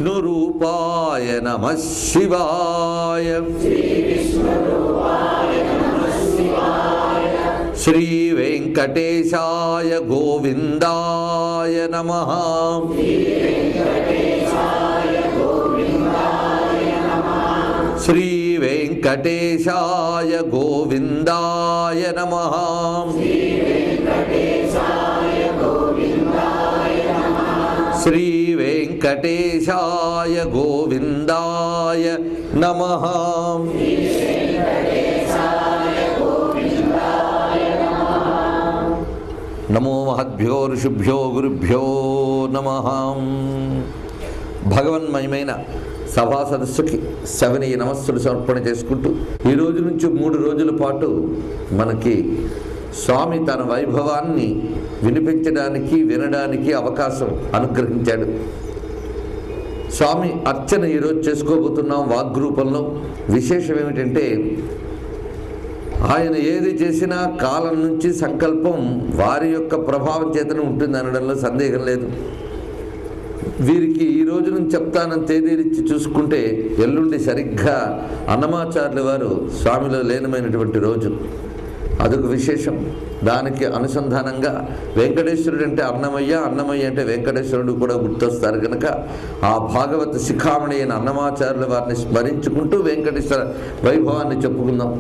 విష్ణురూపాయ నమః శివాయ. శ్రీ వెంకటేశాయ గోవిందాయ నమః. శ్రీ వెంకటేశాయ గోవిందాయ నమః. శ్రీ వెంకటేశాయ గోవిందాయ నమః. నమో మహద్భ్యో ఋషిభ్యో గురుభ్యో నమః. భగవన్మయమైన సభా సదస్సుకి శవనీయ నమస్సులు సమర్పణ చేసుకుంటూ ఈ రోజు నుంచి 3 రోజుల పాటు మనకి స్వామి తన వైభవాన్ని వినిపించడానికి వినడానికి అవకాశం అనుగ్రహించాడు. స్వామి అర్చన ఈరోజు చేసుకోబోతున్నాం వాగ్రూపంలో. విశేషం ఏమిటంటే ఆయన ఏది చేసినా కాలం నుంచి సంకల్పం వారి యొక్క ప్రభావం చేతనే ఉంటుంది అనడంలో సందేహం లేదు. వీరికి ఈ రోజు నుంచి చెప్తానని తేదీలిచ్చి చూసుకుంటే ఎల్లుండి సరిగ్గా అన్నమాచార్యుల వారు స్వామిలో లీనమైనటువంటి రోజు. అదొక విశేషం. దానికి అనుసంధానంగా వెంకటేశ్వరుడు అంటే అన్నమయ్య, అన్నమయ్య అంటే వెంకటేశ్వరుడు కూడా గుర్తొస్తారు కనుక ఆ భాగవత శిఖామణి అయిన అన్నమాచార్యుల వారిని స్మరించుకుంటూ వెంకటేశ్వర వైభవాన్ని చెప్పుకుందాం.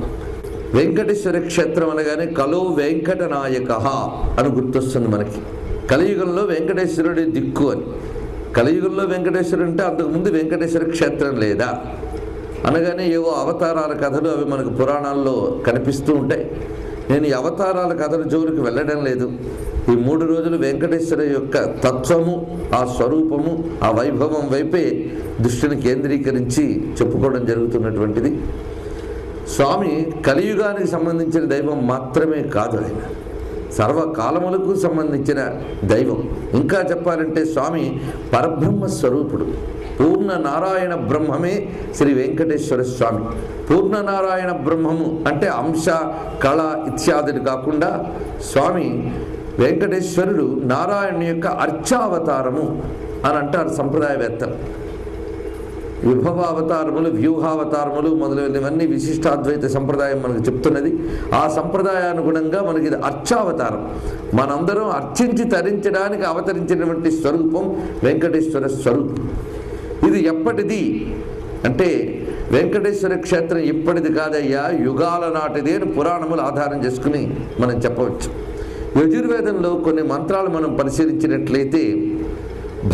వెంకటేశ్వర క్షేత్రం అనగానే కలో వెంకటనాయక అని గుర్తొస్తుంది మనకి. కలియుగంలో వెంకటేశ్వరుడి దిక్కు అని. కలియుగంలో వెంకటేశ్వరుడు అంటే అంతకుముందు వెంకటేశ్వర క్షేత్రం లేదా అనగానే ఏవో అవతారాల కథలు అవి మనకు పురాణాల్లో కనిపిస్తూ ఉంటాయి. నేను ఈ అవతారాల కథల జోలికి వెళ్ళడం లేదు. ఈ 3 రోజులు వెంకటేశ్వర యొక్క తత్వము, ఆ స్వరూపము, ఆ వైభవం వైపే దృష్టిని కేంద్రీకరించి చెప్పుకోవడం జరుగుతున్నటువంటిది. స్వామి కలియుగానికి సంబంధించిన దైవం మాత్రమే కాదు, ఆయన సర్వకాలములకు సంబంధించిన దైవం. ఇంకా చెప్పాలంటే స్వామి పరబ్రహ్మ స్వరూపుడు. పూర్ణ నారాయణ బ్రహ్మమే శ్రీ వెంకటేశ్వర స్వామి. పూర్ణ నారాయణ బ్రహ్మము అంటే అంశ, కళ ఇత్యాదులు కాకుండా స్వామి వెంకటేశ్వరుడు నారాయణ యొక్క అర్చావతారము అని అంటారు సంప్రదాయవేత్తలు. విభవావతారములు, వ్యూహావతారములు మొదలైనవన్నీ విశిష్టాద్వైత సంప్రదాయం మనకు చెప్తున్నది. ఆ సంప్రదాయానుగుణంగా మనకి ఇది అర్చావతారం. మనందరం అర్చించి తరించడానికి అవతరించినటువంటి స్వరూపం వెంకటేశ్వర స్వరూపం. ఇది ఎప్పటిది అంటే వెంకటేశ్వర క్షేత్రం ఇప్పటిది కాదయ్యా, యుగాల నాటిది అని పురాణములు ఆధారం చేసుకుని మనం చెప్పవచ్చు. యజుర్వేదంలో కొన్ని మంత్రాలు మనం పరిశీలించినట్లయితే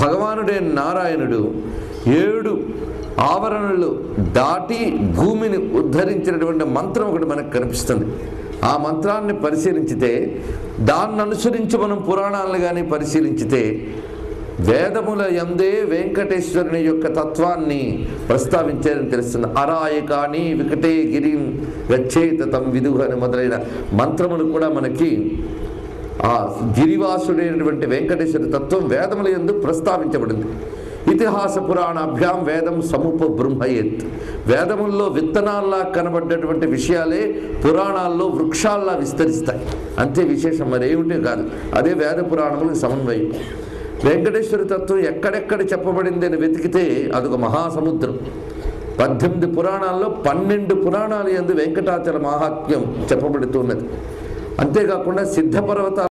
భగవానుడైన నారాయణుడు 7 ఆవరణలు దాటి భూమిని ఉద్ధరించినటువంటి మంత్రం ఒకటి మనకు కనిపిస్తుంది. ఆ మంత్రాన్ని పరిశీలించితే, దాన్ని అనుసరించి మనం పురాణాలను కానీ పరిశీలించితే వేదముల యందే వెంకటేశ్వరుని యొక్క తత్వాన్ని ప్రస్తావించారని తెలుస్తుంది. అరాయకాని వికటే గిరిం గచ్చేత తం విదుహ అని మొదలైన మంత్రములు కూడా మనకి ఆ గిరివాసుడైనటువంటి వెంకటేశ్వర తత్వం వేదముల యందు ప్రస్తావించబడింది. ఇతిహాస పురాణాభ్యాం వేదం సముప బ్రహ్మయేత్. వేదముల్లో విత్తనాల్లా కనబడ్డటువంటి విషయాలే పురాణాల్లో వృక్షాల్లా విస్తరిస్తాయి. అంతే విశేషం, మరేమిటి కాదు. అదే వేద పురాణములకు సమన్వయం. వెంకటేశ్వర తత్వం ఎక్కడెక్కడ చెప్పబడింది అని వెతికితే అదొక మహాసముద్రం. 18 పురాణాల్లో 12 పురాణాలు యందు వెంకటాచల మహాత్మ్యం చెప్పబడుతున్నది. అంతేకాకుండా సిద్ధపర్వతాలు